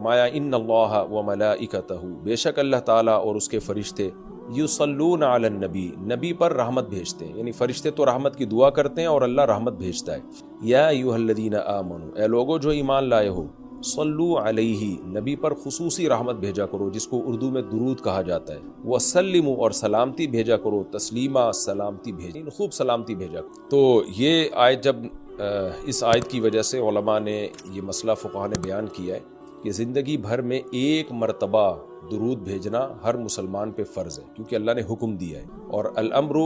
فرمایا ان اللہ و ملائکتہ، بے شک اللہ تعالیٰ اور اس کے فرشتے یصلون علی النبی، نبی پر رحمت بھیجتے ہیں، یعنی فرشتے تو رحمت کی دعا کرتے ہیں اور اللہ رحمت بھیجتا ہے۔ یا ایھا الذین آمنوا، اے لوگو جو ایمان لائے ہو، صلو علیہ، نبی پر خصوصی رحمت بھیجا کرو جس کو اردو میں درود کہا جاتا ہے، وسلموا، اور سلامتی بھیجا کرو، تسلیما، سلامتی بھیجا، خوب سلامتی بھیجا کرو۔ تو یہ آیت جب اس آیت کی وجہ سے علماء نے یہ مسئلہ فقہاء نے بیان کیا ہے کہ زندگی بھر میں ایک مرتبہ درود بھیجنا ہر مسلمان پہ فرض ہے، کیونکہ اللہ نے حکم دیا ہے، اور الامر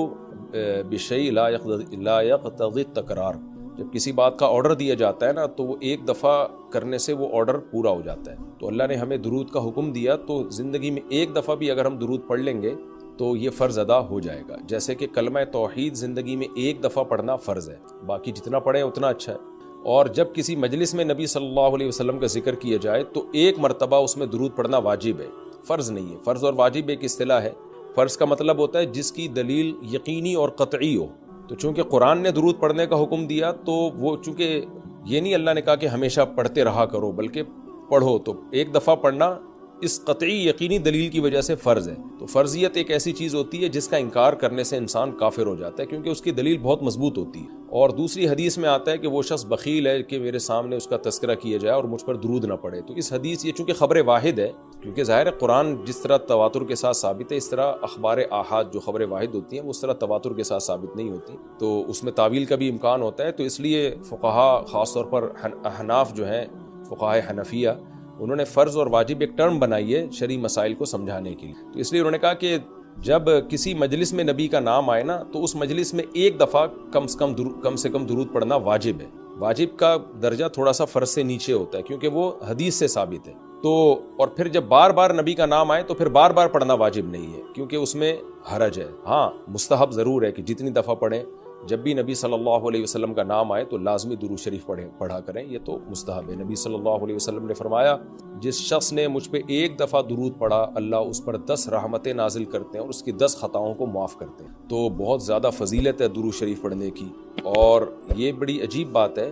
بشیء لا یقتضی التکرار، جب کسی بات کا آرڈر دیا جاتا ہے نا تو وہ ایک دفعہ کرنے سے وہ آرڈر پورا ہو جاتا ہے۔ تو اللہ نے ہمیں درود کا حکم دیا، تو زندگی میں ایک دفعہ بھی اگر ہم درود پڑھ لیں گے تو یہ فرض ادا ہو جائے گا، جیسے کہ کلمہ توحید زندگی میں ایک دفعہ پڑھنا فرض ہے، باقی جتنا پڑھیں اتنا اچھا ہے۔ اور جب کسی مجلس میں نبی صلی اللہ علیہ وسلم کا ذکر کیا جائے تو ایک مرتبہ اس میں درود پڑھنا واجب ہے، فرض نہیں ہے۔ فرض اور واجب ایک اصطلاح ہے۔ فرض کا مطلب ہوتا ہے جس کی دلیل یقینی اور قطعی ہو، تو چونکہ قرآن نے درود پڑھنے کا حکم دیا تو وہ چونکہ یہ نہیں اللہ نے کہا کہ ہمیشہ پڑھتے رہا کرو، بلکہ پڑھو، تو ایک دفعہ پڑھنا اس قطعی یقینی دلیل کی وجہ سے فرض ہے۔ تو فرضیت ایک ایسی چیز ہوتی ہے جس کا انکار کرنے سے انسان کافر ہو جاتا ہے، کیونکہ اس کی دلیل بہت مضبوط ہوتی ہے۔ اور دوسری حدیث میں آتا ہے کہ وہ شخص بخیل ہے کہ میرے سامنے اس کا تذکرہ کیا جائے اور مجھ پر درود نہ پڑے۔ تو اس حدیث یہ چونکہ خبر واحد ہے، کیونکہ ظاہر ہے قرآن جس طرح تواتر کے ساتھ ثابت ہے، اس طرح اخبار آحاد جو خبر واحد ہوتی ہیں وہ اس طرح تواتر کے ساتھ ثابت نہیں ہوتی، تو اس میں تعویل کا بھی امکان ہوتا ہے۔ تو اس لیے فقہاء، خاص طور پر احناف جو ہیں، فقہاء حنفیہ، انہوں نے فرض اور واجب ایک ٹرم بنائی ہے شرعی مسائل کو سمجھانے کے لیے۔ تو اس لیے انہوں نے کہا کہ جب کسی مجلس میں نبی کا نام آئے نا تو اس مجلس میں ایک دفعہ کم سے کم درود پڑھنا واجب ہے۔ واجب کا درجہ تھوڑا سا فرض سے نیچے ہوتا ہے کیونکہ وہ حدیث سے ثابت ہے۔ تو اور پھر جب بار بار نبی کا نام آئے تو پھر بار بار پڑھنا واجب نہیں ہے کیونکہ اس میں حرج ہے۔ ہاں مستحب ضرور ہے کہ جتنی دفعہ پڑھیں، جب بھی نبی صلی اللہ علیہ وسلم کا نام آئے تو لازمی درود شریف پڑھا کریں، یہ تو مستحب ہے۔ نبی صلی اللہ علیہ وسلم نے فرمایا جس شخص نے مجھ پہ ایک دفعہ درود پڑھا اللہ اس پر 10 رحمتیں نازل کرتے ہیں اور اس کی 10 خطاؤں کو معاف کرتے ہیں۔ تو بہت زیادہ فضیلت ہے درود شریف پڑھنے کی، اور یہ بڑی عجیب بات ہے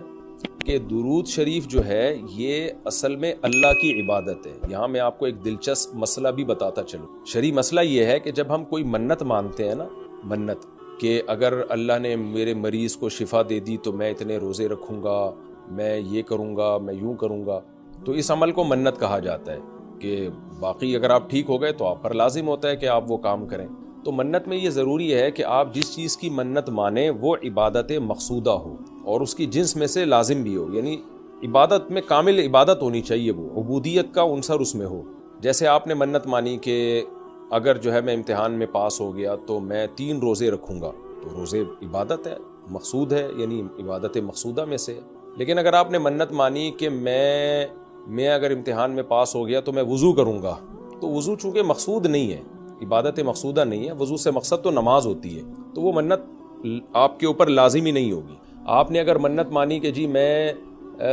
کہ درود شریف جو ہے یہ اصل میں اللہ کی عبادت ہے۔ یہاں میں آپ کو ایک دلچسپ مسئلہ بھی بتاتا چلوں۔ شرعی مسئلہ یہ ہے کہ جب ہم کوئی منت مانتے ہیں نا، منت کہ اگر اللہ نے میرے مریض کو شفا دے دی تو میں اتنے روزے رکھوں گا، میں یہ کروں گا، میں یوں کروں گا، تو اس عمل کو منت کہا جاتا ہے کہ باقی اگر آپ ٹھیک ہو گئے تو آپ پر لازم ہوتا ہے کہ آپ وہ کام کریں۔ تو منت میں یہ ضروری ہے کہ آپ جس چیز کی منت مانیں وہ عبادت مقصودہ ہو اور اس کی جنس میں سے لازم بھی ہو، یعنی عبادت میں کامل عبادت ہونی چاہیے، وہ عبودیت کا عنصر اس میں ہو۔ جیسے آپ نے منت مانی کہ اگر جو ہے میں امتحان میں پاس ہو گیا تو میں 3 روزے رکھوں گا، تو روزے عبادت ہے، مقصود ہے، یعنی عبادت مقصودہ میں سے۔ لیکن اگر آپ نے منت مانی کہ میں اگر امتحان میں پاس ہو گیا تو میں وضو کروں گا، تو وضو چونکہ مقصود نہیں ہے، عبادت مقصودہ نہیں ہے، وضو سے مقصد تو نماز ہوتی ہے، تو وہ منت آپ کے اوپر لازمی نہیں ہوگی۔ آپ نے اگر منت مانی کہ جی میں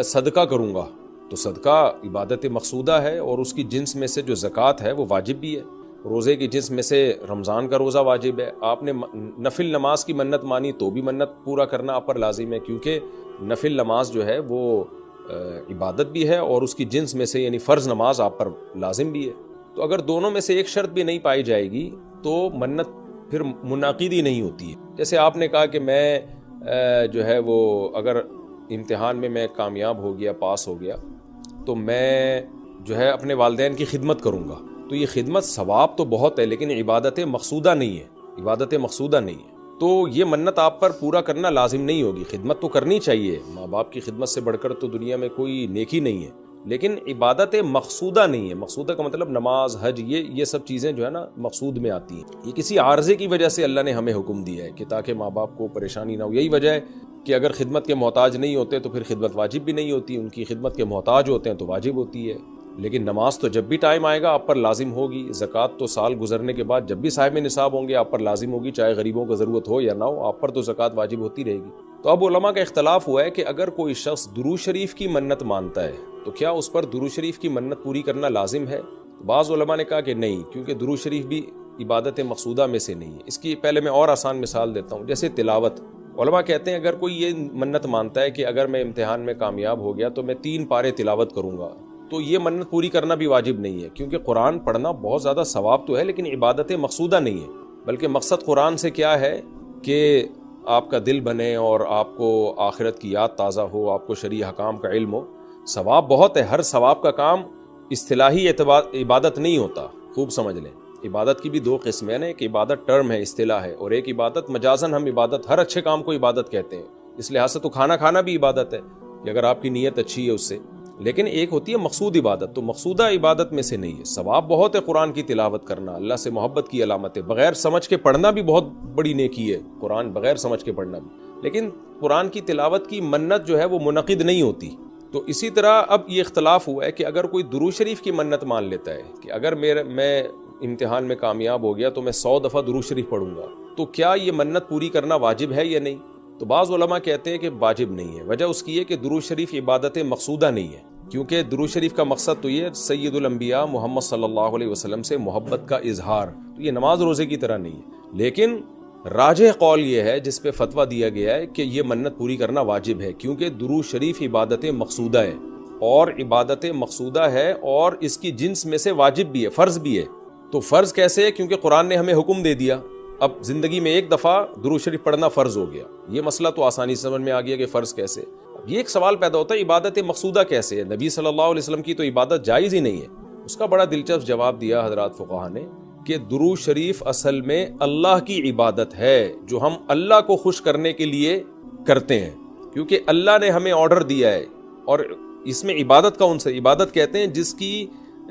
صدقہ کروں گا، تو صدقہ عبادت مقصودہ ہے اور اس کی جنس میں سے جو زکوٰۃ ہے وہ واجب بھی ہے۔ روزے کی جنس میں سے رمضان کا روزہ واجب ہے۔ آپ نے نفل نماز کی منت مانی تو بھی منت پورا کرنا آپ پر لازم ہے، کیونکہ نفل نماز جو ہے وہ عبادت بھی ہے اور اس کی جنس میں سے یعنی فرض نماز آپ پر لازم بھی ہے۔ تو اگر دونوں میں سے ایک شرط بھی نہیں پائی جائے گی تو منت پھر منعقد ہی نہیں ہوتی ہے۔ جیسے آپ نے کہا کہ میں جو ہے وہ اگر امتحان میں کامیاب ہو گیا، پاس ہو گیا، تو میں جو ہے اپنے والدین کی خدمت کروں گا، تو یہ خدمت ثواب تو بہت ہے لیکن عبادت مقصودہ نہیں ہے، عبادت مقصودہ نہیں ہے، تو یہ منت آپ پر پورا کرنا لازم نہیں ہوگی۔ خدمت تو کرنی چاہیے، ماں باپ کی خدمت سے بڑھ کر تو دنیا میں کوئی نیکی نہیں ہے، لیکن عبادت مقصودہ نہیں ہے۔ مقصودہ کا مطلب نماز، حج، یہ سب چیزیں جو ہے نا مقصود میں آتی ہیں۔ یہ کسی عارضے کی وجہ سے اللہ نے ہمیں حکم دیا ہے کہ تاکہ ماں باپ کو پریشانی نہ ہو۔ یہی وجہ ہے کہ اگر خدمت کے محتاج نہیں ہوتے تو پھر خدمت واجب بھی نہیں ہوتی، ان کی خدمت کے محتاج ہوتے ہیں تو واجب ہوتی ہے۔ لیکن نماز تو جب بھی ٹائم آئے گا آپ پر لازم ہوگی، زکوٰۃ تو سال گزرنے کے بعد جب بھی صاحب نصاب ہوں گے آپ پر لازم ہوگی، چاہے غریبوں کو ضرورت ہو یا نہ ہو، آپ پر تو زکوٰۃ واجب ہوتی رہے گی۔ تو اب علماء کا اختلاف ہوا ہے کہ اگر کوئی شخص درود شریف کی منت مانتا ہے تو کیا اس پر درود شریف کی منت پوری کرنا لازم ہے؟ بعض علماء نے کہا کہ نہیں، کیونکہ درود شریف بھی عبادت مقصودہ میں سے نہیں ہے۔ اس کی پہلے میں اور آسان مثال دیتا ہوں، جیسے تلاوت۔ علماء کہتے ہیں اگر کوئی یہ منت مانتا ہے کہ اگر میں امتحان میں کامیاب ہو گیا تو میں 3 پارے تلاوت کروں گا، تو یہ منت پوری کرنا بھی واجب نہیں ہے، کیونکہ قرآن پڑھنا بہت زیادہ ثواب تو ہے لیکن عبادت مقصودہ نہیں ہے، بلکہ مقصد قرآن سے کیا ہے کہ آپ کا دل بنے اور آپ کو آخرت کی یاد تازہ ہو، آپ کو شرعی احکام کا علم ہو۔ ثواب بہت ہے، ہر ثواب کا کام اصطلاحی عبادت نہیں ہوتا، خوب سمجھ لیں۔ عبادت کی بھی دو قسمیں ہیں، ایک عبادت ٹرم ہے، اصطلاح ہے، اور ایک عبادت مجازن ہم عبادت، ہر اچھے کام کو عبادت کہتے ہیں۔ اس لحاظ سے تو کھانا کھانا بھی عبادت ہے کہ اگر آپ کی نیت اچھی ہے اس سے، لیکن ایک ہوتی ہے مقصود عبادت، تو مقصودہ عبادت میں سے نہیں ہے۔ ثواب بہت ہے قرآن کی تلاوت کرنا، اللہ سے محبت کی علامت ہے، بغیر سمجھ کے پڑھنا بھی بہت بڑی نیکی ہے، قرآن بغیر سمجھ کے پڑھنا بھی، لیکن قرآن کی تلاوت کی منت جو ہے وہ منعقد نہیں ہوتی۔ تو اسی طرح اب یہ اختلاف ہوا ہے کہ اگر کوئی درود شریف کی منت مان لیتا ہے کہ اگر میں امتحان میں کامیاب ہو گیا تو میں 100 دفعہ درود شریف پڑھوں گا، تو کیا یہ منت پوری کرنا واجب ہے یا نہیں؟ تو بعض علماء کہتے ہیں کہ واجب نہیں ہے۔ وجہ اس کی ہے کہ درود شریف عبادت مقصودہ نہیں ہے، کیونکہ درود شریف کا مقصد تو یہ سید الانبیاء محمد صلی اللہ علیہ وسلم سے محبت کا اظہار، تو یہ نماز روزے کی طرح نہیں ہے۔ لیکن راجح قول یہ ہے، جس پہ فتویٰ دیا گیا ہے، کہ یہ منت پوری کرنا واجب ہے، کیونکہ درود شریف عبادت مقصودہ ہے، اور عبادت مقصودہ ہے اور اس کی جنس میں سے واجب بھی ہے، فرض بھی ہے۔ تو فرض کیسے ہے؟ کیونکہ قرآن نے ہمیں حکم دے دیا، اب زندگی میں ایک دفعہ درود شریف پڑھنا فرض ہو گیا۔ یہ مسئلہ تو آسانی سے سمجھ میں آ گیا کہ فرض کیسے۔ اب یہ ایک سوال پیدا ہوتا ہے، عبادت مقصودہ کیسے ہے؟ نبی صلی اللہ علیہ وسلم کی تو عبادت جائز ہی نہیں ہے۔ اس کا بڑا دلچسپ جواب دیا حضرات فقہا نے کہ درود شریف اصل میں اللہ کی عبادت ہے، جو ہم اللہ کو خوش کرنے کے لیے کرتے ہیں، کیونکہ اللہ نے ہمیں آرڈر دیا ہے، اور اس میں عبادت کا عنصر، عبادت کہتے ہیں جس کی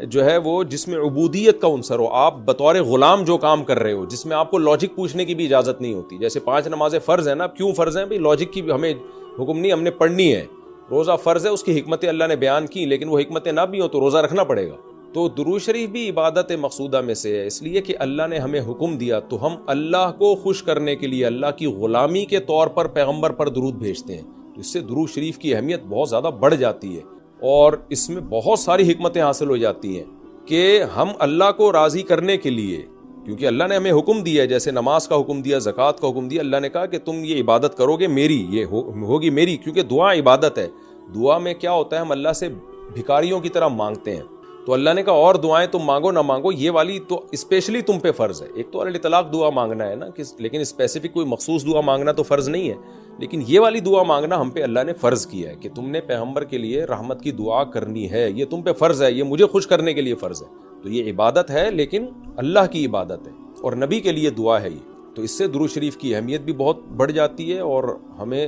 جو ہے وہ جس میں عبودیت کا عنصر ہو، آپ بطور غلام جو کام کر رہے ہو، جس میں آپ کو لاجک پوچھنے کی بھی اجازت نہیں ہوتی۔ جیسے 5 نمازیں فرض ہیں نا، کیوں فرض ہیں بھائی؟ لاجک کی بھی ہمیں حکم نہیں، ہم نے پڑھنی ہے۔ روزہ فرض ہے، اس کی حکمتیں اللہ نے بیان کی، لیکن وہ حکمتیں نہ بھی ہوں تو روزہ رکھنا پڑے گا۔ تو درود شریف بھی عبادت مقصودہ میں سے ہے، اس لیے کہ اللہ نے ہمیں حکم دیا، تو ہم اللہ کو خوش کرنے کے لیے اللہ کی غلامی کے طور پر پیغمبر پر درود بھیجتے ہیں۔ تو اس سے درود شریف کی اہمیت بہت زیادہ بڑھ جاتی ہے، اور اس میں بہت ساری حکمتیں حاصل ہو جاتی ہیں کہ ہم اللہ کو راضی کرنے کے لیے، کیونکہ اللہ نے ہمیں حکم دیا ہے، جیسے نماز کا حکم دیا، زکوٰۃ کا حکم دیا، اللہ نے کہا کہ تم یہ عبادت کرو گے میری، یہ ہوگی میری، کیونکہ دعا عبادت ہے۔ دعا میں کیا ہوتا ہے؟ ہم اللہ سے بھکاریوں کی طرح مانگتے ہیں، تو اللہ نے کہا اور دعائیں تم مانگو نہ مانگو، یہ والی تو اسپیشلی تم پہ فرض ہے۔ ایک تو الاطلاق دعا مانگنا ہے نا، لیکن اسپیسیفک کوئی مخصوص دعا مانگنا تو فرض نہیں ہے، لیکن یہ والی دعا مانگنا ہم پہ اللہ نے فرض کیا ہے کہ تم نے پیغمبر کے لیے رحمت کی دعا کرنی ہے، یہ تم پہ فرض ہے، یہ مجھے خوش کرنے کے لیے فرض ہے۔ تو یہ عبادت ہے، لیکن اللہ کی عبادت ہے، اور نبی کے لیے دعا ہے یہ۔ تو اس سے درود شریف کی اہمیت بھی بہت بڑھ جاتی ہے، اور ہمیں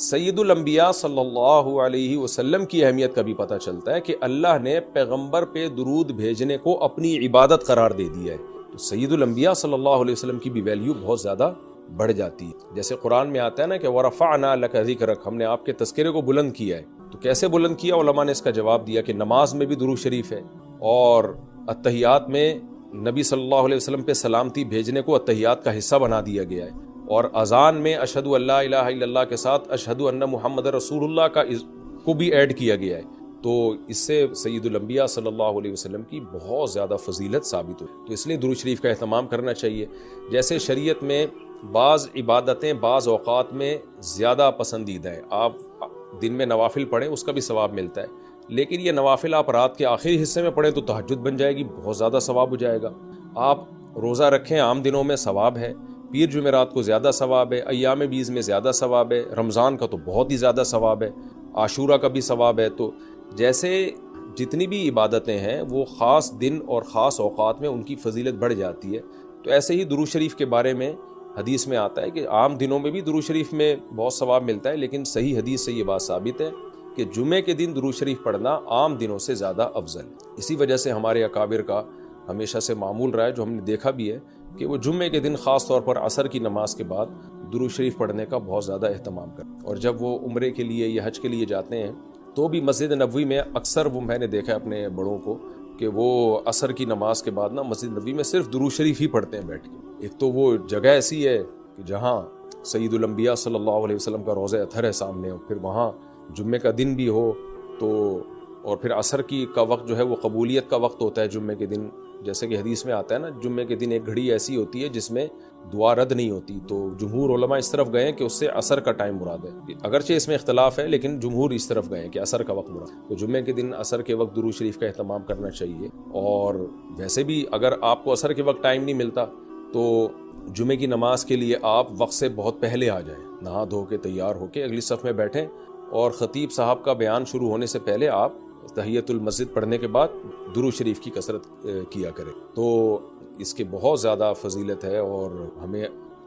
سید الانبیاء صلی اللہ علیہ وسلم کی اہمیت کا بھی پتہ چلتا ہے کہ اللہ نے پیغمبر پہ درود بھیجنے کو اپنی عبادت قرار دے دیا ہے۔ تو سید الانبیاء صلی اللہ علیہ وسلم کی بھی ویلیو بہت زیادہ بڑھ جاتی ہے۔ جیسے قرآن میں آتا ہے نا کہ وَرَفَعْنَا لَكَ ذِكْرَكَ، ہم نے آپ کے تذکرے کو بلند کیا ہے۔ تو کیسے بلند کیا؟ علماء نے اس کا جواب دیا کہ نماز میں بھی درود شریف ہے، اور اتحیات میں نبی صلی اللہ علیہ وسلم پہ سلامتی بھیجنے کو اتحیات کا حصہ بنا دیا گیا ہے، اور اذان میں اشہد ان لا الہ الا اللہ کے ساتھ اشہد ان محمد رسول اللہ کو بھی ایڈ کیا گیا ہے۔ تو اس سے سید الانبیاء صلی اللہ علیہ وسلم کی بہت زیادہ فضیلت ثابت ہوئی۔ تو اس لیے درود شریف کا اہتمام کرنا چاہیے۔ جیسے شریعت میں بعض عبادتیں بعض اوقات میں زیادہ پسندیدہ ہیں، آپ دن میں نوافل پڑھیں اس کا بھی ثواب ملتا ہے، لیکن یہ نوافل آپ رات کے آخری حصے میں پڑھیں تو تہجد بن جائے گی، بہت زیادہ ثواب ہو جائے گا۔ آپ روزہ رکھیں، عام دنوں میں ثواب ہے، پیر جمعرات کو زیادہ ثواب ہے، ایام بیز میں زیادہ ثواب ہے، رمضان کا تو بہت ہی زیادہ ثواب ہے، عاشورہ کا بھی ثواب ہے۔ تو جیسے جتنی بھی عبادتیں ہیں وہ خاص دن اور خاص اوقات میں ان کی فضیلت بڑھ جاتی ہے، تو ایسے ہی درود شریف کے بارے میں حدیث میں آتا ہے کہ عام دنوں میں بھی درود شریف میں بہت ثواب ملتا ہے، لیکن صحیح حدیث سے یہ بات ثابت ہے کہ جمعے کے دن درود شریف پڑھنا عام دنوں سے زیادہ افضل ہے۔ اسی وجہ سے ہمارے اکابر کا ہمیشہ سے معمول رہا ہے، جو ہم نے دیکھا بھی ہے کہ وہ جمعے کے دن خاص طور پر عصر کی نماز کے بعد درود شریف پڑھنے کا بہت زیادہ اہتمام کرتے ہیں، اور جب وہ عمرے کے لیے یا حج کے لیے جاتے ہیں تو بھی مسجد نبوی میں اکثر وہ میں نے دیکھا اپنے بڑوں کو کہ وہ عصر کی نماز کے بعد نا مسجد نبوی میں صرف درود شریف ہی پڑھتے ہیں بیٹھ کے۔ ایک تو وہ جگہ ایسی ہے کہ جہاں سید الانبیاء صلی اللہ علیہ وسلم کا روضہ اطہر ہے سامنے، اور پھر وہاں جمعے کا دن بھی ہو تو اور پھر عصر کا وقت جو ہے وہ قبولیت کا وقت ہوتا ہے جمعے کے دن، جیسے کہ حدیث میں آتا ہے نا، جمعے کے دن ایک گھڑی ایسی ہوتی ہے جس میں دعا رد نہیں ہوتی. تو جمہور علماء اس طرف گئے ہیں کہ اس سے عصر کا ٹائم مراد ہے. اگرچہ اس میں اختلاف ہے لیکن جمہور اس طرف گئے ہیں کہ عصر کا وقت مراد. تو جمعے کے دن عصر کے وقت درود شریف کا اہتمام کرنا چاہیے. اور ویسے بھی اگر آپ کو عصر کے وقت ٹائم نہیں ملتا تو جمعے کی نماز کے لیے آپ وقت سے بہت پہلے آ جائیں، نہا دھو کے تیار ہو کے اگلی صف میں بیٹھیں، اور خطیب صاحب کا بیان شروع ہونے سے پہلے آپ تحیۃ المسجد پڑھنے کے بعد درود شریف کی کثرت کیا کریں. تو اس کے بہت زیادہ فضیلت ہے اور ہمیں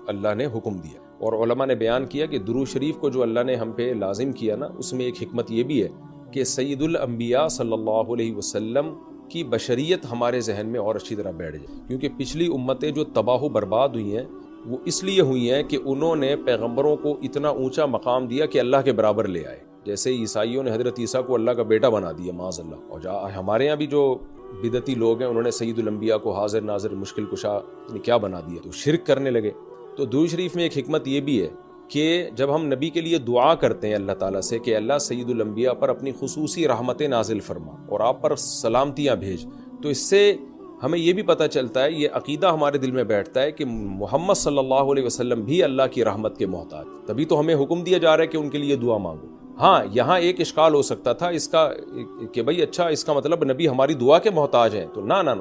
اللہ نے حکم دیا. اور علماء نے بیان کیا کہ درود شریف کو جو اللہ نے ہم پہ لازم کیا نا، اس میں ایک حکمت یہ بھی ہے کہ سید الانبیاء صلی اللہ علیہ وسلم کی بشریت ہمارے ذہن میں اور اچھی طرح بیٹھ جائے. کیونکہ پچھلی امتیں جو تباہ و برباد ہوئی ہیں وہ اس لیے ہوئی ہیں کہ انہوں نے پیغمبروں کو اتنا اونچا مقام دیا کہ اللہ کے برابر لے آئے. جیسے عیسائیوں نے حضرت عیسیٰ کو اللہ کا بیٹا بنا دیا معاذ اللہ. اور ہمارے یہاں بھی جو بدعتی لوگ ہیں انہوں نے سید الانبیاء کو حاضر ناظر مشکل کشا کیا بنا دیا، تو شرک کرنے لگے. تو درود شریف میں ایک حکمت یہ بھی ہے کہ جب ہم نبی کے لیے دعا کرتے ہیں اللہ تعالیٰ سے کہ اللہ سید الانبیاء پر اپنی خصوصی رحمتیں نازل فرما اور آپ پر سلامتیاں بھیج، تو اس سے ہمیں یہ بھی پتہ چلتا ہے، یہ عقیدہ ہمارے دل میں بیٹھتا ہے کہ محمد صلی اللہ علیہ وسلم بھی اللہ کی رحمت کے محتاج. تبھی تو ہمیں حکم دیا جا رہا ہے کہ ان کے لیے دعا مانگو. ہاں یہاں ایک اشکال ہو سکتا تھا اس کا کہ بھئی اچھا اس کا مطلب نبی ہماری دعا کے محتاج ہیں. تو نہ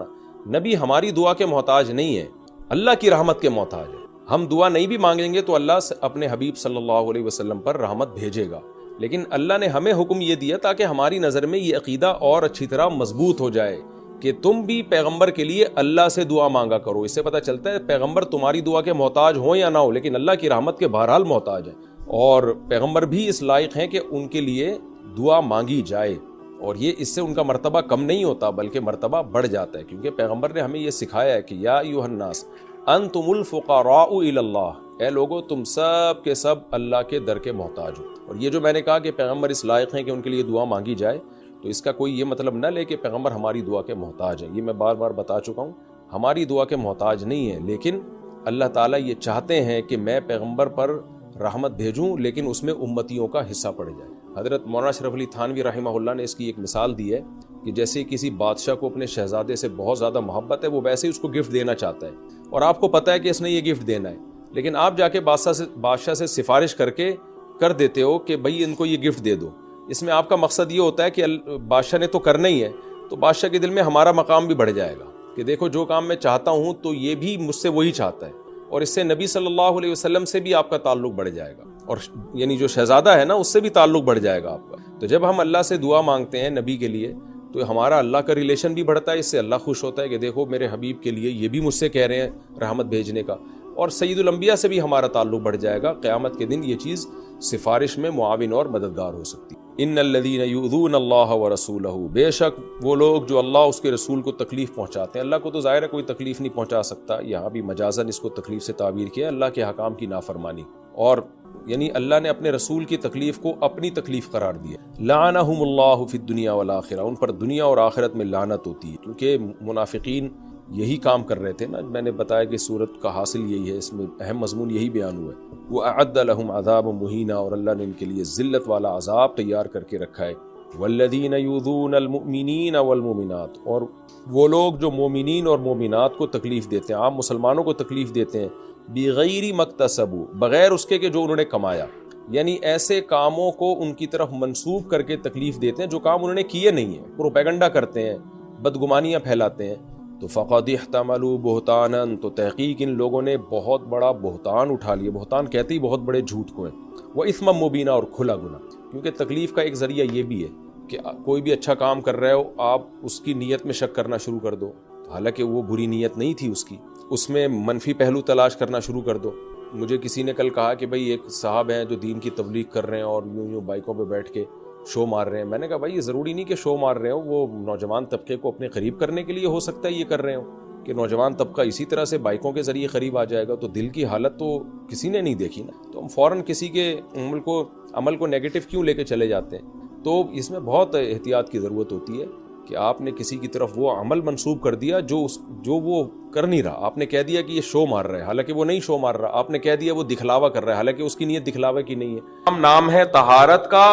نبی ہماری دعا کے محتاج نہیں ہے، اللہ کی رحمت کے محتاج ہے. ہم دعا نہیں بھی مانگیں گے تو اللہ اپنے حبیب صلی اللہ علیہ وسلم پر رحمت بھیجے گا. لیکن اللہ نے ہمیں حکم یہ دیا تاکہ ہماری نظر میں یہ عقیدہ اور اچھی طرح مضبوط ہو جائے کہ تم بھی پیغمبر کے لیے اللہ سے دعا مانگا کرو. اس سے پتہ چلتا ہے پیغمبر تمہاری دعا کے محتاج ہوں یا نہ ہو لیکن اللہ کی رحمت کے بہرحال محتاج ہیں، اور پیغمبر بھی اس لائق ہیں کہ ان کے لیے دعا مانگی جائے. اور یہ اس سے ان کا مرتبہ کم نہیں ہوتا بلکہ مرتبہ بڑھ جاتا ہے، کیونکہ پیغمبر نے ہمیں یہ سکھایا ہے کہ یا ایھا الناس انتم الفقراء الی اللہ، اے لوگو تم سب کے سب اللہ کے در کے محتاج ہو. اور یہ جو میں نے کہا کہ پیغمبر اس لائق ہیں کہ ان کے لیے دعا مانگی جائے، تو اس کا کوئی یہ مطلب نہ لے کہ پیغمبر ہماری دعا کے محتاج ہیں. یہ میں بار بار بتا چکا ہوں، ہماری دعا کے محتاج نہیں ہیں، لیکن اللہ تعالیٰ یہ چاہتے ہیں کہ میں پیغمبر پر رحمت بھیجوں لیکن اس میں امتیوں کا حصہ پڑ جائے. حضرت مولانا اشرف علی تھانوی رحمہ اللہ نے اس کی ایک مثال دی ہے کہ جیسے کسی بادشاہ کو اپنے شہزادے سے بہت زیادہ محبت ہے، وہ ویسے ہی اس کو گفٹ دینا چاہتا ہے، اور آپ کو پتہ ہے کہ اس نے یہ گفٹ دینا ہے، لیکن آپ جا کے بادشاہ سے سفارش کر دیتے ہو کہ بھئی ان کو یہ گفٹ دے دو. اس میں آپ کا مقصد یہ ہوتا ہے کہ بادشاہ نے تو کرنا ہی ہے، تو بادشاہ کے دل میں ہمارا مقام بھی بڑھ جائے گا کہ دیکھو جو کام میں چاہتا ہوں تو یہ بھی مجھ سے وہی چاہتا ہے، اور اس سے نبی صلی اللہ علیہ وسلم سے بھی آپ کا تعلق بڑھ جائے گا، اور یعنی جو شہزادہ ہے نا اس سے بھی تعلق بڑھ جائے گا آپ کا. تو جب ہم اللہ سے دعا مانگتے ہیں نبی کے لیے تو ہمارا اللہ کا ریلیشن بھی بڑھتا ہے، اس سے اللہ خوش ہوتا ہے کہ دیکھو میرے حبیب کے لیے یہ بھی مجھ سے کہہ رہے ہیں رحمت بھیجنے کا. اور سید الانبیاء سے بھی ہمارا تعلق بڑھ جائے گا. قیامت کے دن یہ چیز سفارش میں معاون اور مددگار ہو سکتی. ان الذین یؤذون اللہ ورسولہ، بے شک وہ لوگ جو اللہ اس کے رسول کو تکلیف پہنچاتے ہیں. اللہ کو تو ظاہر ہے کوئی تکلیف نہیں پہنچا سکتا، یہاں بھی مجازاً اس کو تکلیف سے تعبیر کیا، اللہ کے حکام کی نافرمانی، اور یعنی اللہ نے اپنے رسول کی تکلیف کو اپنی تکلیف قرار دیا. لعنہم اللہ فی الدنیا والآخرہ، ان پر دنیا اور آخرت میں لعنت ہوتی ہے، کیونکہ منافقین یہی کام کر رہے تھے نا. میں نے بتایا کہ سورت کا حاصل یہی ہے، اس میں اہم مضمون یہی بیان ہوا ہے. وَأَعَدَّ لَهُمْ عَذَابًا مُهِينًا، اور اللہ نے ان کے لیے ذلت والا عذاب تیار کر کے رکھا ہے. وَالَّذِينَ يُؤْذُونَ الْمُؤْمِنِينَ وَالْمُؤْمِنَاتِ، اور وہ لوگ جو مومنین اور مومنات کو تکلیف دیتے ہیں، عام مسلمانوں کو تکلیف دیتے ہیں، بغیر مکتسبوا، بغیر اس کے کہ جو انہوں نے کمایا، یعنی ایسے کاموں کو ان کی طرف منسوب کر کے تکلیف دیتے ہیں جو کام انہوں نے کیے نہیں ہیں، پروپیگنڈا کرتے ہیں، بدگمانیاں پھیلاتے ہیں. تو فقد احتملوا بہتانا، تو تحقیق ان لوگوں نے بہت بڑا بہتان اٹھا لیا. بہتان کہتے ہی بہت بڑے جھوٹ کو ہے. وَإِثْمًا مُبِينًا، اور کھلا گناہ، کیونکہ تکلیف کا ایک ذریعہ یہ بھی ہے کہ کوئی بھی اچھا کام کر رہے ہو آپ اس کی نیت میں شک کرنا شروع کر دو، حالانکہ وہ بری نیت نہیں تھی اس کی، اس میں منفی پہلو تلاش کرنا شروع کر دو. مجھے کسی نے کل کہا کہ بھئی ایک صاحب ہیں جو دین کی تبلیغ کر رہے ہیں اور یوں بائکوں پہ بیٹھ کے شو مار رہے ہیں. میں نے کہا بھائی یہ ضروری نہیں کہ شو مار رہے ہو، وہ نوجوان طبقے کو اپنے قریب کرنے کے لیے ہو سکتا ہے یہ کر رہے ہو کہ نوجوان طبقہ اسی طرح سے بائکوں کے ذریعے قریب آ جائے گا. تو دل کی حالت تو کسی نے نہیں دیکھی نا، تو ہم فوراً کسی کے عمل کو نیگیٹو کیوں لے کے چلے جاتے ہیں. تو اس میں بہت احتیاط کی ضرورت ہوتی ہے کہ آپ نے کسی کی طرف وہ عمل منسوب کر دیا جو وہ کر نہیں رہا. آپ نے کہہ دیا کہ یہ شو مار رہا ہے، حالانکہ وہ نہیں شو مار رہا. آپ نے کہہ دیا وہ دکھلاوا کر رہا ہے، حالانکہ اس کی نیت دکھلاوے کی نہیں ہے. نام ہے طہارت کا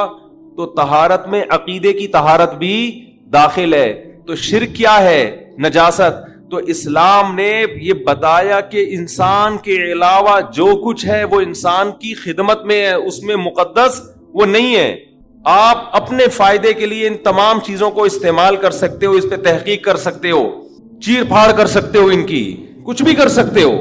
تو طہارت میں عقیدے کی طہارت بھی داخل ہے. تو شرک کیا ہے؟ نجاست. تو اسلام نے یہ بتایا کہ انسان کے علاوہ جو کچھ ہے وہ انسان کی خدمت میں ہے, اس میں مقدس وہ نہیں ہے. آپ اپنے فائدے کے لیے ان تمام چیزوں کو استعمال کر سکتے ہو, اس پہ تحقیق کر سکتے ہو, چیر پھاڑ کر سکتے ہو, ان کی کچھ بھی کر سکتے ہو.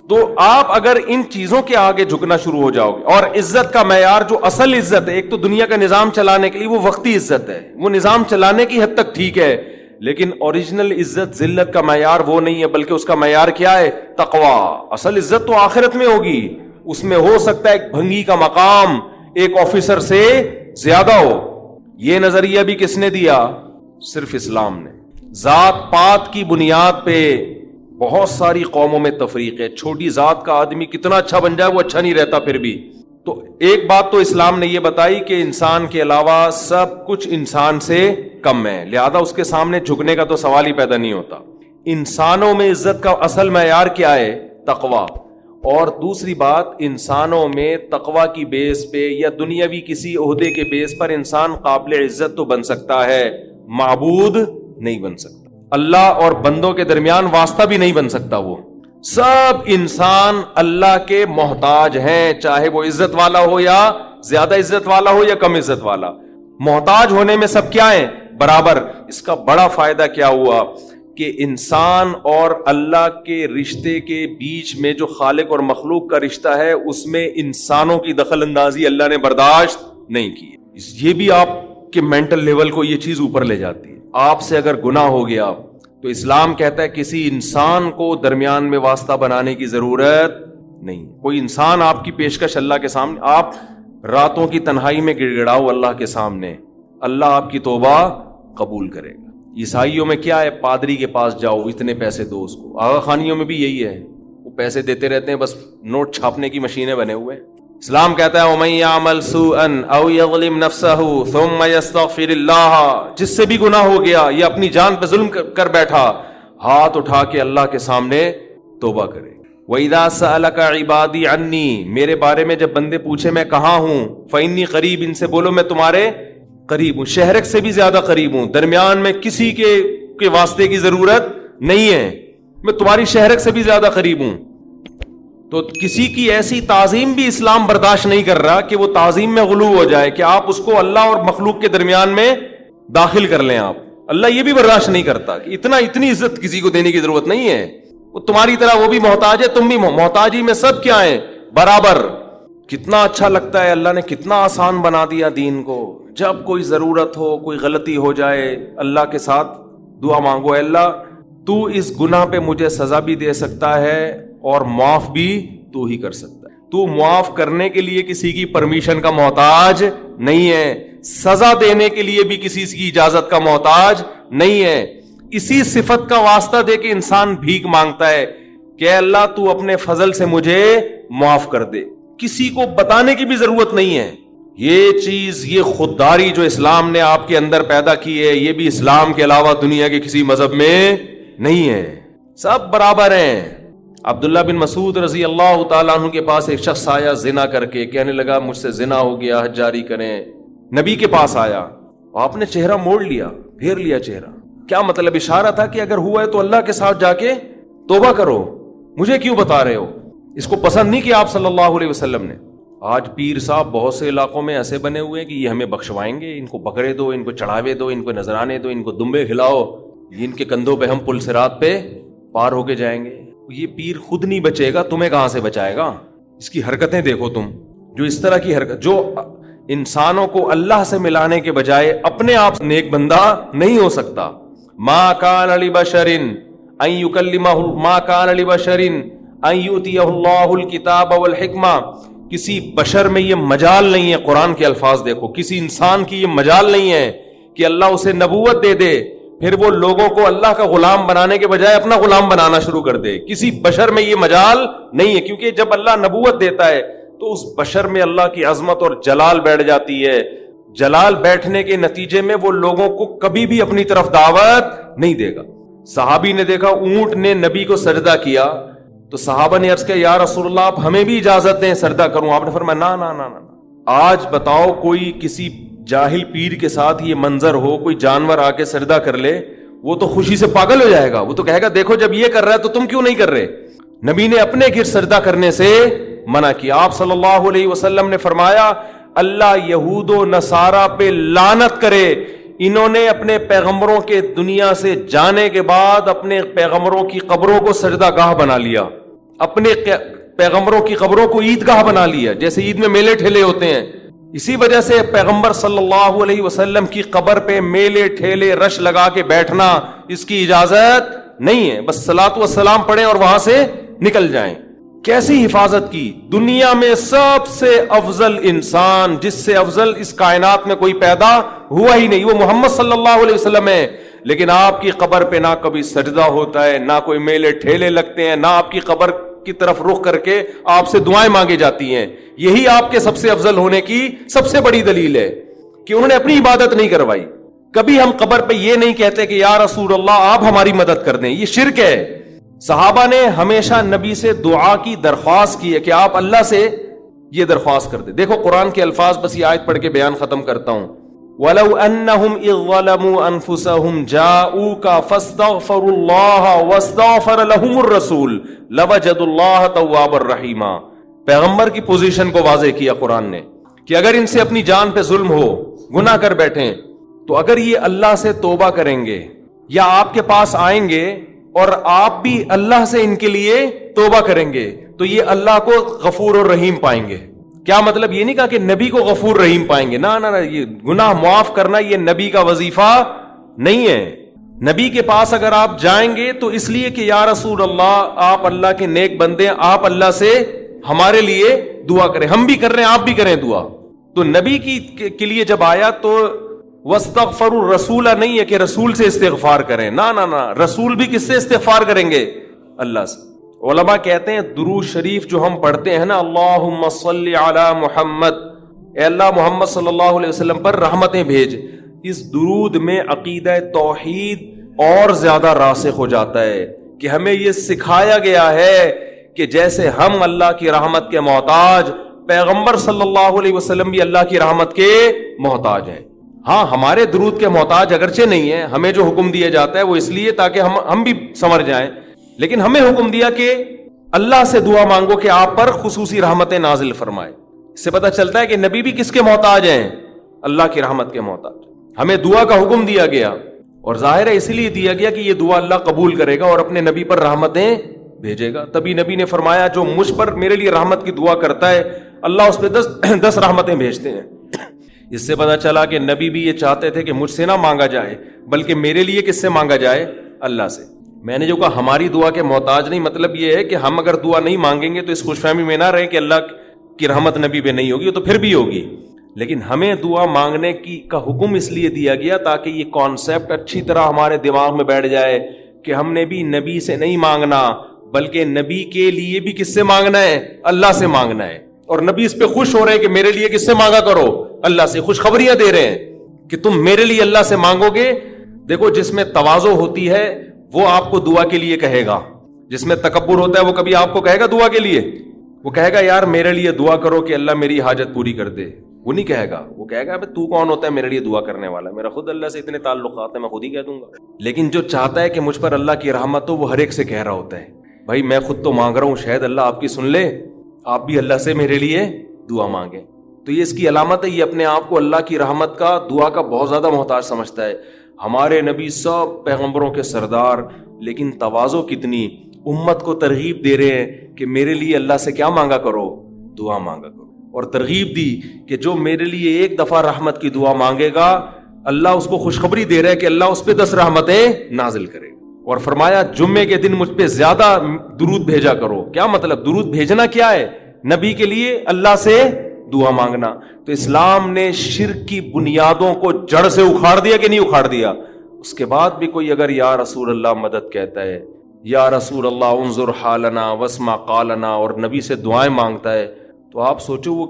تو آپ اگر ان چیزوں کے آگے جھکنا شروع ہو جاؤ گے, اور عزت کا معیار جو اصل عزت ہے, ایک تو دنیا کا نظام چلانے کے لیے وہ وقتی عزت ہے, وہ نظام چلانے کی حد تک ٹھیک ہے, لیکن اوریجنل عزت ذلت کا معیار وہ نہیں ہے, بلکہ اس کا معیار کیا ہے؟ تقوی. اصل عزت تو آخرت میں ہوگی, اس میں ہو سکتا ہے ایک بھنگی کا مقام ایک آفیسر سے زیادہ ہو. یہ نظریہ بھی کس نے دیا؟ صرف اسلام نے. ذات پات کی بنیاد پہ بہت ساری قوموں میں تفریق ہے. چھوٹی ذات کا آدمی کتنا اچھا بن جائے وہ اچھا نہیں رہتا پھر بھی. تو ایک بات تو اسلام نے یہ بتائی کہ انسان کے علاوہ سب کچھ انسان سے کم ہے, لہذا اس کے سامنے جھکنے کا تو سوال ہی پیدا نہیں ہوتا. انسانوں میں عزت کا اصل معیار کیا ہے؟ تقوی. اور دوسری بات, انسانوں میں تقوی کی بیس پہ یا دنیاوی کسی عہدے کے بیس پر انسان قابل عزت تو بن سکتا ہے, معبود نہیں بن سکتا. اللہ اور بندوں کے درمیان واسطہ بھی نہیں بن سکتا. وہ سب انسان اللہ کے محتاج ہیں, چاہے وہ عزت والا ہو یا زیادہ عزت والا ہو یا کم عزت والا. محتاج ہونے میں سب کیا ہیں؟ برابر. اس کا بڑا فائدہ کیا ہوا کہ انسان اور اللہ کے رشتے کے بیچ میں جو خالق اور مخلوق کا رشتہ ہے اس میں انسانوں کی دخل اندازی اللہ نے برداشت نہیں کی. یہ بھی آپ کے مینٹل لیول کو یہ چیز اوپر لے جاتی ہے. آپ سے اگر گناہ ہو گیا تو اسلام کہتا ہے کسی انسان کو درمیان میں واسطہ بنانے کی ضرورت نہیں. کوئی انسان آپ کی پیشکش اللہ کے سامنے, آپ راتوں کی تنہائی میں گڑ گڑاؤ اللہ کے سامنے, اللہ آپ کی توبہ قبول کرے گا. عیسائیوں میں کیا ہے؟ پادری کے پاس جاؤ, اتنے پیسے دو اس کو. آغا خانیوں میں بھی یہی ہے, وہ پیسے دیتے رہتے ہیں, بس نوٹ چھاپنے کی مشینیں بنے ہوئے. اسلام کہتا ہے وَمَن يَعْمَلْ سُوءًا أَوْ يَظْلِمْ نَفْسَهُ ثُمَّ يَسْتَغْفِرِ اللَّهَ, جس سے بھی گناہ ہو گیا یا اپنی جان پہ ظلم کر بیٹھا, ہاتھ اٹھا کے اللہ کے سامنے توبہ کرے. وَإِذَا سَأَلَكَ عِبَادِي عَنِّي, میرے بارے میں جب بندے پوچھے میں کہاں ہوں, فَإِنِّي قریب, ان سے بولو میں تمہارے قریب ہوں. شہرک سے بھی زیادہ قریب ہوں, درمیان میں کسی کے واسطے کی ضرورت نہیں ہے, میں تمہاری شہرک سے بھی زیادہ قریب ہوں. تو کسی کی ایسی تعظیم بھی اسلام برداشت نہیں کر رہا کہ وہ تعظیم میں غلو ہو جائے, کہ آپ اس کو اللہ اور مخلوق کے درمیان میں داخل کر لیں. آپ اللہ یہ بھی برداشت نہیں کرتا کہ اتنی عزت کسی کو دینے کی ضرورت نہیں ہے, وہ تمہاری طرح وہ بھی محتاج ہے, تم بھی محتاجی میں سب کیا ہیں؟ برابر. کتنا اچھا لگتا ہے, اللہ نے کتنا آسان بنا دیا دین کو. جب کوئی ضرورت ہو, کوئی غلطی ہو جائے, اللہ کے ساتھ دعا مانگو, اے اللہ تو اس گناہ پہ مجھے سزا بھی دے سکتا ہے اور معاف بھی تو ہی کر سکتا ہے. تو معاف کرنے کے لیے کسی کی پرمیشن کا محتاج نہیں ہے, سزا دینے کے لیے بھی کسی کی اجازت کا محتاج نہیں ہے. اسی صفت کا واسطہ دے کے انسان بھیک مانگتا ہے کہ اے اللہ تو اپنے فضل سے مجھے معاف کر دے. کسی کو بتانے کی بھی ضرورت نہیں ہے. یہ چیز, یہ خودداری جو اسلام نے آپ کے اندر پیدا کی ہے, یہ بھی اسلام کے علاوہ دنیا کے کسی مذہب میں نہیں ہے. سب برابر ہیں. عبداللہ بن مسعود رضی اللہ تعالیٰ عنہ کے پاس ایک شخص آیا زنا کر کے, کہنے لگا مجھ سے زنا ہو گیا, حج جاری کریں. نبی کے پاس آیا, آپ نے چہرہ موڑ لیا, پھیر لیا چہرہ. کیا مطلب؟ اشارہ تھا کہ اگر ہوا ہے تو اللہ کے ساتھ جا کے توبہ کرو, مجھے کیوں بتا رہے ہو. اس کو پسند نہیں کیا آپ صلی اللہ علیہ وسلم نے. آج پیر صاحب بہت سے علاقوں میں ایسے بنے ہوئے ہیں کہ یہ ہمیں بخشوائیں گے, ان کو بکرے دو, ان کو چڑھاوے دو, ان کو نذرانے دو, ان کو دمبے کھلاؤ, ان کے کندھوں پہ ہم پل صراط پہ پار ہو کے جائیں گے. یہ پیر خود نہیں بچے گا, تمہیں کہاں سے بچائے گا؟ اس کی حرکتیں دیکھو تم, جو اس طرح کی حرکت, جو انسانوں کو اللہ سے ملانے کے بجائے اپنے آپ نیک بندہ نہیں ہو سکتا. ما کان لبشر ان یکلمہ, ما کان لبشر ان یؤتیہ اللہ الکتاب والحکمہ. کسی بشر میں یہ مجال نہیں ہے, قرآن کے الفاظ دیکھو, کسی انسان کی یہ مجال نہیں ہے کہ اللہ اسے نبوت دے دے پھر وہ لوگوں کو اللہ کا غلام بنانے کے بجائے اپنا غلام بنانا شروع کر دے. کسی بشر میں یہ مجال نہیں ہے, کیونکہ جب اللہ نبوت دیتا ہے تو اس بشر میں اللہ کی عظمت اور جلال بیٹھ جاتی ہے. جلال بیٹھنے کے نتیجے میں وہ لوگوں کو کبھی بھی اپنی طرف دعوت نہیں دے گا. صحابی نے دیکھا اونٹ نے نبی کو سجدہ کیا تو صحابہ نے عرض کیا یا رسول اللہ آپ ہمیں بھی اجازت دیں سجدہ کروں. آپ نے فرمایا نا نا نا نا, آج بتاؤ کوئی کسی جاہل پیر کے ساتھ یہ منظر ہو, کوئی جانور آ کے سجدہ کر لے, وہ تو خوشی سے پاگل ہو جائے گا, وہ تو کہے گا دیکھو جب یہ کر رہا ہے تو تم کیوں نہیں کر رہے. نبی نے اپنے گرد سجدہ کرنے سے منع کیا. آپ صلی اللہ علیہ وسلم نے فرمایا اللہ یہود و نصارہ پہ لعنت کرے, انہوں نے اپنے پیغمبروں کے دنیا سے جانے کے بعد اپنے پیغمبروں کی قبروں کو سجدہ گاہ بنا لیا, اپنے پیغمبروں کی قبروں کو عیدگاہ بنا لیا, جیسے عید میں میلے ٹھیلے ہوتے ہیں. اسی وجہ سے پیغمبر صلی اللہ علیہ وسلم کی قبر پہ میلے ٹھیلے رش لگا کے بیٹھنا اس کی اجازت نہیں ہے. بس صلاۃ و سلام پڑھیں اور وہاں سے نکل جائیں. کیسی حفاظت کی. دنیا میں سب سے افضل انسان, جس سے افضل اس کائنات میں کوئی پیدا ہوا ہی نہیں, وہ محمد صلی اللہ علیہ وسلم ہے. لیکن آپ کی قبر پہ نہ کبھی سجدہ ہوتا ہے, نہ کوئی میلے ٹھیلے لگتے ہیں, نہ آپ کی قبر کی طرف رخ کر کے آپ سے دعائیں مانگی جاتی ہیں. یہی آپ کے سب سے افضل ہونے کی سب سے بڑی دلیل ہے کہ انہوں نے اپنی عبادت نہیں کروائی. کبھی ہم قبر پہ یہ نہیں کہتے کہ یا رسول اللہ آپ ہماری مدد کر دیں, یہ شرک ہے. صحابہ نے ہمیشہ نبی سے دعا کی درخواست کی ہے کہ آپ اللہ سے یہ درخواست کر دیں. دیکھو قرآن کے الفاظ, بس یہ آیت پڑھ کے بیان ختم کرتا ہوں. وَلَوْ أَنَّهُمْ إِذْ ظَلَمُوا أَنفُسَهُمْ جَاءُوكَ فَاسْتَغْفَرُوا اللَّهَ وَاسْتَغْفَرَ لَهُمُ الرَّسُولُ لَوَجَدُوا اللَّهَ تَوَّابًا رَحِيمًا. پیغمبر کی پوزیشن کو واضح کیا قرآن نے کہ اگر ان سے اپنی جان پہ ظلم ہو, گناہ کر بیٹھیں, تو اگر یہ اللہ سے توبہ کریں گے یا آپ کے پاس آئیں گے اور آپ بھی اللہ سے ان کے لیے توبہ کریں گے, تو یہ اللہ کو غفور اور رحیم پائیں گے. کیا مطلب؟ یہ نہیں کہا کہ نبی کو غفور رحیم پائیں گے, نہ, یہ گناہ معاف کرنا یہ نبی کا وظیفہ نہیں ہے. نبی کے پاس اگر آپ جائیں گے تو اس لیے کہ یا رسول اللہ آپ اللہ کے نیک بندے, آپ اللہ سے ہمارے لیے دعا کریں. ہم بھی کر رہے ہیں, آپ بھی کریں دعا. تو نبی کے لیے جب آیا تو وَاسْتَغْفَرُوا الرَّسُولَ نہیں ہے کہ رسول سے استغفار کریں, نہ, رسول بھی کس سے استغفار کریں گے؟ اللہ سے. علماء کہتے ہیں درود شریف جو ہم پڑھتے ہیں نا, اللہم صلی علی محمد, اے اللہ محمد صلی اللہ علیہ وسلم پر رحمتیں بھیج, اس درود میں عقیدہ توحید اور زیادہ راسخ ہو جاتا ہے کہ ہمیں یہ سکھایا گیا ہے کہ جیسے ہم اللہ کی رحمت کے محتاج, پیغمبر صلی اللہ علیہ وسلم بھی اللہ کی رحمت کے محتاج ہیں. ہاں ہمارے درود کے محتاج اگرچہ نہیں ہے, ہمیں جو حکم دیا جاتا ہے وہ اس لیے تاکہ ہم بھی سنور جائیں, لیکن ہمیں حکم دیا کہ اللہ سے دعا مانگو کہ آپ پر خصوصی رحمتیں نازل فرمائے. اس سے پتہ چلتا ہے کہ نبی بھی کس کے محتاج ہیں؟ اللہ کی رحمت کے محتاج. ہمیں دعا کا حکم دیا گیا اور ظاہر ہے اسی لیے دیا گیا کہ یہ دعا اللہ قبول کرے گا اور اپنے نبی پر رحمتیں بھیجے گا. تبھی نبی نے فرمایا جو مجھ پر میرے لیے رحمت کی دعا کرتا ہے اللہ اس پہ 10 رحمتیں بھیجتے ہیں. اس سے پتہ چلا کہ نبی بھی یہ چاہتے تھے کہ مجھ سے نہ مانگا جائے بلکہ میرے لیے کس سے مانگا جائے؟ اللہ سے. میں نے جو کہا ہماری دعا کے محتاج نہیں, مطلب یہ ہے کہ ہم اگر دعا نہیں مانگیں گے تو اس خوش فہمی میں نہ رہے کہ اللہ کی رحمت نبی پہ نہیں ہوگی, تو پھر بھی ہوگی. لیکن ہمیں دعا مانگنے کا حکم اس لیے دیا گیا تاکہ یہ کانسیپٹ اچھی طرح ہمارے دماغ میں بیٹھ جائے کہ ہم نے بھی نبی سے نہیں مانگنا بلکہ نبی کے لیے بھی کس سے مانگنا ہے؟ اللہ سے مانگنا ہے. اور نبی اس پہ خوش ہو رہے ہیں کہ میرے لیے کس سے مانگا کرو؟ اللہ سے. خوشخبریاں دے رہے ہیں کہ تم میرے لیے اللہ سے مانگو گے. دیکھو جس میں تواضع ہوتی ہے وہ آپ کو دعا کے لیے کہے گا, جس میں تکبر ہوتا ہے وہ کبھی آپ کو کہے گا دعا کے لیے؟ وہ کہے گا یار میرے لیے دعا کرو کہ اللہ میری حاجت پوری کر دے. وہ نہیں کہے گا, وہ کہے گا ابے تو کون ہوتا ہے میرے لیے دعا کرنے والا, میرا خود اللہ سے اتنے تعلقات ہیں میں خود ہی کہہ دوں گا. لیکن جو چاہتا ہے کہ مجھ پر اللہ کی رحمت ہو وہ ہر ایک سے کہہ رہا ہوتا ہے بھائی میں خود تو مانگ رہا ہوں, شاید اللہ آپ کی سن لے, آپ بھی اللہ سے میرے لیے دعا مانگیں. تو یہ اس کی علامت ہے, یہ اپنے آپ کو اللہ کی رحمت کا, دعا کا بہت زیادہ محتاج سمجھتا ہے. ہمارے نبی سب پیغمبروں کے سردار, لیکن تواضع کتنی, امت کو ترغیب دے رہے ہیں کہ میرے لیے اللہ سے کیا مانگا کرو؟ دعا مانگا کرو. اور ترغیب دی کہ جو میرے لیے ایک دفعہ رحمت کی دعا مانگے گا اللہ اس کو خوشخبری دے رہا ہے کہ اللہ اس پہ 10 رحمتیں نازل کرے گا. اور فرمایا جمعے کے دن مجھ پہ زیادہ درود بھیجا کرو. کیا مطلب؟ درود بھیجنا کیا ہے؟ نبی کے لیے اللہ سے دعا مانگنا. تو اسلام نے شرک کی بنیادوں کو جڑ سے اکھاڑ دیا کہ نہیں اکھاڑ دیا؟ اس کے بعد بھی کوئی اگر یا رسول اللہ مدد کہتا ہے, یا رسول اللہ انظر حالنا واسمع قالنا, اور نبی سے دعائیں مانگتا ہے, تو آپ سوچو وہ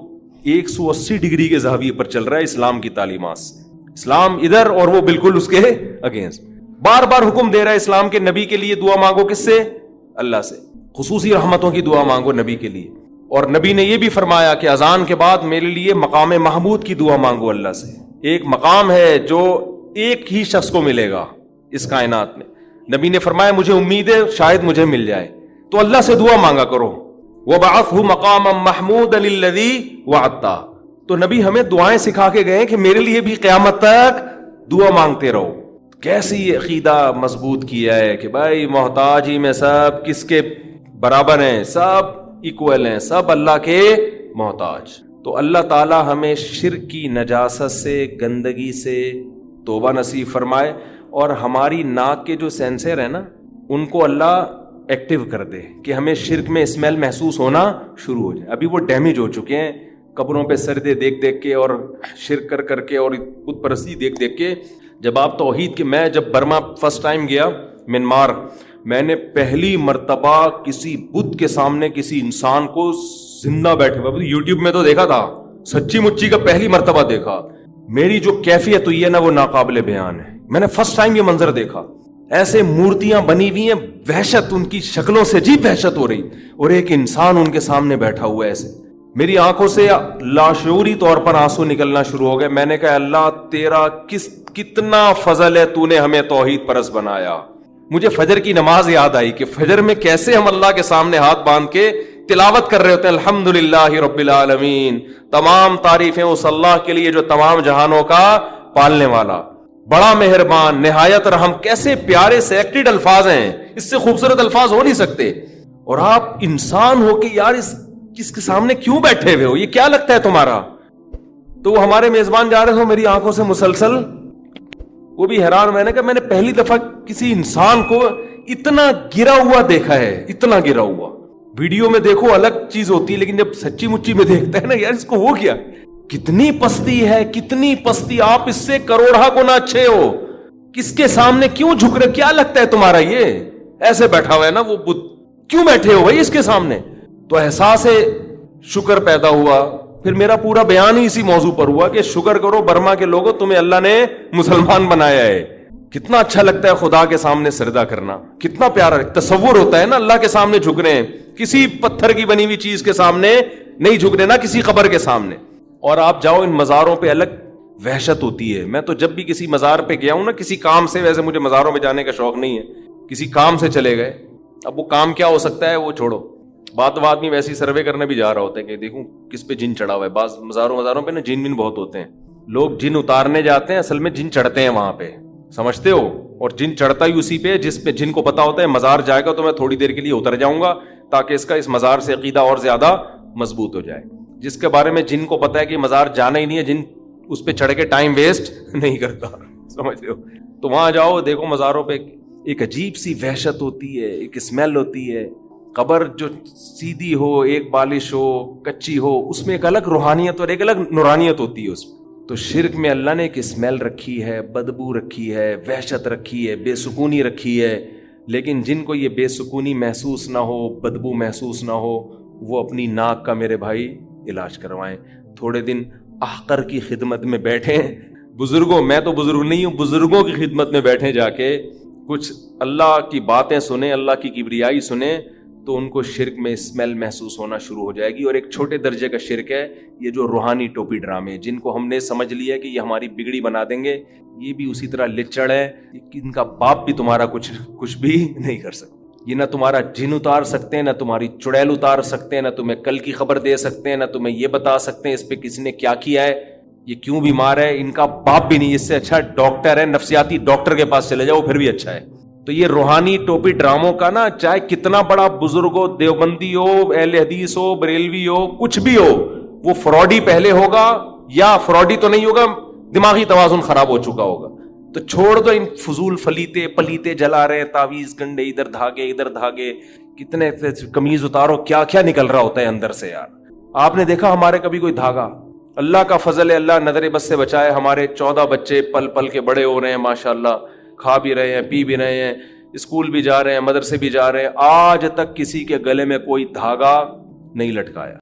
180 ڈگری کے زاویے پر چل رہا ہے اسلام کی تعلیمات سے. اسلام ادھر اور وہ بالکل اس کے اگینسٹ. بار بار حکم دے رہا ہے اسلام کے نبی کے لیے دعا مانگو, کس سے؟ اللہ سے. خصوصی رحمتوں کی دعا مانگو نبی کے لیے. اور نبی نے یہ بھی فرمایا کہ اذان کے بعد میرے لیے مقام محمود کی دعا مانگو اللہ سے. ایک مقام ہے جو ایک ہی شخص کو ملے گا اس کائنات میں. نبی نے فرمایا مجھے امید ہے شاید مجھے مل جائے, تو اللہ سے دعا مانگا کرو. وَبَعَثْهُ مَقَامًا مَحْمُودًا الَّذِي وَعَدتَّهُ. تو نبی ہمیں دعائیں سکھا کے گئے کہ میرے لیے بھی قیامت تک دعا مانگتے رہو. کیسی عقیدہ مضبوط کیا ہے کہ بھائی محتاج ہی میں سب کس کے برابر ہیں, سب ایکول ہیں, سب اللہ کے محتاج. تو اللہ تعالی ہمیں شرک کی نجاست سے, گندگی سے توبہ نصیب فرمائے, اور ہماری ناک کے جو سینسر ہیں نا ان کو اللہ ایکٹیو کر دے کہ ہمیں شرک میں اسمیل محسوس ہونا شروع ہو جائے. ابھی وہ ڈیمیج ہو چکے ہیں قبروں پہ سردے دیکھ دیکھ کے اور شرک کر کر کے اور بت پرستی دیکھ دیکھ کے. جب آپ توحید کے, میں جب برما فرسٹ ٹائم گیا منمار, میں نے پہلی مرتبہ کسی بت کے سامنے کسی انسان کو زندہ بیٹھے ہوئے, یوٹیوب میں تو دیکھا تھا, سچی مچی کا پہلی مرتبہ دیکھا. میری جو کیفیت ہوئی ہے نا وہ ناقابل بیان ہے. میں نے فرسٹ ٹائم یہ منظر دیکھا. ایسے مورتیاں بنی ہوئی ہیں, وحشت ان کی شکلوں سے عجیب وحشت ہو رہی, اور ایک انسان ان کے سامنے بیٹھا ہوا ہے. ایسے میری آنکھوں سے لاشعوری طور پر آنسو نکلنا شروع ہو گئے. میں نے کہا اللہ تیرا کتنا فضل ہے, تو نے ہمیں توحید پرست بنایا. مجھے فجر کی نماز یاد آئی کہ فجر میں کیسے ہم اللہ کے سامنے ہاتھ باندھ کے تلاوت کر رہے ہوتے ہیں, الحمدللہ رب العالمین, تمام تعریفیں اس اللہ کے لیے جو تمام جہانوں کا پالنے والا, بڑا مہربان, نہایت رحم. کیسے پیارے سیکٹڈ الفاظ ہیں, اس سے خوبصورت الفاظ ہو نہیں سکتے. اور آپ انسان ہو کے یار اس کے سامنے کیوں بیٹھے ہوئے ہو, یہ کیا لگتا ہے تمہارا؟ تو وہ ہمارے میزبان جا رہے تھے, میری آنکھوں سے مسلسل, وہ بھی حیران. میں نے کہا میں نے پہلی دفعہ کسی انسان کو اتنا گرا ہوا دیکھا ہے, اتنا گرا ہوا. ویڈیو میں دیکھو الگ چیز ہوتی ہے, لیکن جب سچی مچی میں دیکھتا ہے نا یار اس کو ہو گیا, کتنی پستی ہے, کتنی پستی. آپ اس سے کروڑا گنا اچھے ہو, کس کے سامنے کیوں جھک رہے, کیا لگتا ہے تمہارا یہ ایسے بیٹھا ہوا ہے نا وہ بت, کیوں بیٹھے ہو بھائی اس کے سامنے؟ تو احساس شکر پیدا ہوا. پھر میرا پورا بیان ہی اسی موضوع پر ہوا کہ شکر کرو برما کے لوگوں, تمہیں اللہ نے مسلمان بنایا ہے. کتنا اچھا لگتا ہے خدا کے سامنے سجدہ کرنا, کتنا پیارا تصور ہوتا ہے نا اللہ کے سامنے جھک رہے ہیں, کسی پتھر کی بنی ہوئی چیز کے سامنے نہیں جھک رہے, نہ کسی قبر کے سامنے. اور آپ جاؤ ان مزاروں پہ, الگ وحشت ہوتی ہے. میں تو جب بھی کسی مزار پہ گیا ہوں نا کسی کام سے, ویسے مجھے مزاروں میں جانے کا شوق نہیں ہے, کسی کام سے چلے گئے, اب وہ کام کیا ہو سکتا ہے وہ چھوڑو, بات آدمی ویسی سروے کرنے بھی جا رہا ہوتا ہے کہ دیکھوں کس پہ جن چڑھا ہوا ہے. بعض مزاروں پہ نا جن بہت ہوتے ہیں, لوگ جن اتارنے جاتے ہیں, اصل میں جن چڑھتے ہیں وہاں پہ, سمجھتے ہو, اور جن چڑھتا ہی اسی پہ جس پہ جن کو پتا ہوتا ہے مزار جائے گا تو میں تھوڑی دیر کے لیے اتر جاؤں گا تاکہ اس کا اس مزار سے عقیدہ اور زیادہ مضبوط ہو جائے. جس کے بارے میں جن کو پتا ہے کہ مزار جانا ہی نہیں ہے, جن اس پہ چڑھ کے ٹائم ویسٹ نہیں کرتا, سمجھتے ہو. تو وہاں جاؤ, دیکھو مزاروں پہ ایک عجیب سی وحشت ہوتی ہے, ایک اسمیل ہوتی ہے. قبر جو سیدھی ہو, ایک بالش ہو, کچی ہو, اس میں ایک الگ روحانیت اور ایک الگ نورانیت ہوتی ہے اس میں. تو شرک میں اللہ نے ایک اسمیل رکھی ہے, بدبو رکھی ہے, وحشت رکھی ہے, بے سکونی رکھی ہے. لیکن جن کو یہ بے سکونی محسوس نہ ہو, بدبو محسوس نہ ہو, وہ اپنی ناک کا میرے بھائی علاج کروائیں. تھوڑے دن احقر کی خدمت میں بیٹھیں, بزرگوں, میں تو بزرگ نہیں ہوں, بزرگوں کی خدمت میں بیٹھیں, جا کے کچھ اللہ کی باتیں سنیں, اللہ کی کبریائی سنیں, تو ان کو شرک میں اسمیل محسوس ہونا شروع ہو جائے گی. اور ایک چھوٹے درجے کا شرک ہے یہ جو روحانی ٹوپی ڈرامے, جن کو ہم نے سمجھ لیا کہ یہ ہماری بگڑی بنا دیں گے, یہ بھی اسی طرح لچڑ ہے, ان کا باپ بھی تمہارا کچھ بھی نہیں کر سکتا. یہ نہ تمہارا جن اتار سکتے ہیں, نہ تمہاری چڑیل اتار سکتے ہیں, نہ تمہیں کل کی خبر دے سکتے ہیں, نہ تمہیں یہ بتا سکتے ہیں اس پہ کسی نے کیا کیا ہے, یہ کیوں بیمار ہے. ان کا باپ بھی نہیں, اس سے اچھا ڈاکٹر ہے, نفسیاتی ڈاکٹر کے پاس چلے جاؤ, پھر بھی اچھا ہے. تو یہ روحانی ٹوپی ڈراموں کا نا, چاہے کتنا بڑا بزرگ ہو, دیوبندی ہو, اہل حدیث ہو, بریلوی ہو, کچھ بھی ہو, وہ فراڈی پہلے ہوگا, یا فراڈی تو نہیں ہوگا, دماغی توازن خراب ہو چکا ہوگا. تو چھوڑ دو ان فضول پلیتے جلا رہے ہیں, تعویذ گنڈے, ادھر دھاگے, کتنے قمیض اتارو, کیا کیا نکل رہا ہوتا ہے اندر سے یار. آپ نے دیکھا ہمارے کبھی کوئی دھاگا؟ اللہ کا فضل ہے, اللہ نظر بس سے بچائے, ہمارے 14 بچے پل پل کے بڑے ہو رہے ہیں ماشاءاللہ, کھا بھی رہے ہیں, پی بھی رہے ہیں, اسکول بھی جا رہے ہیں, مدرسے بھی جا رہے ہیں. آج تک کسی کے گلے میں کوئی دھاگا نہیں لٹکایا.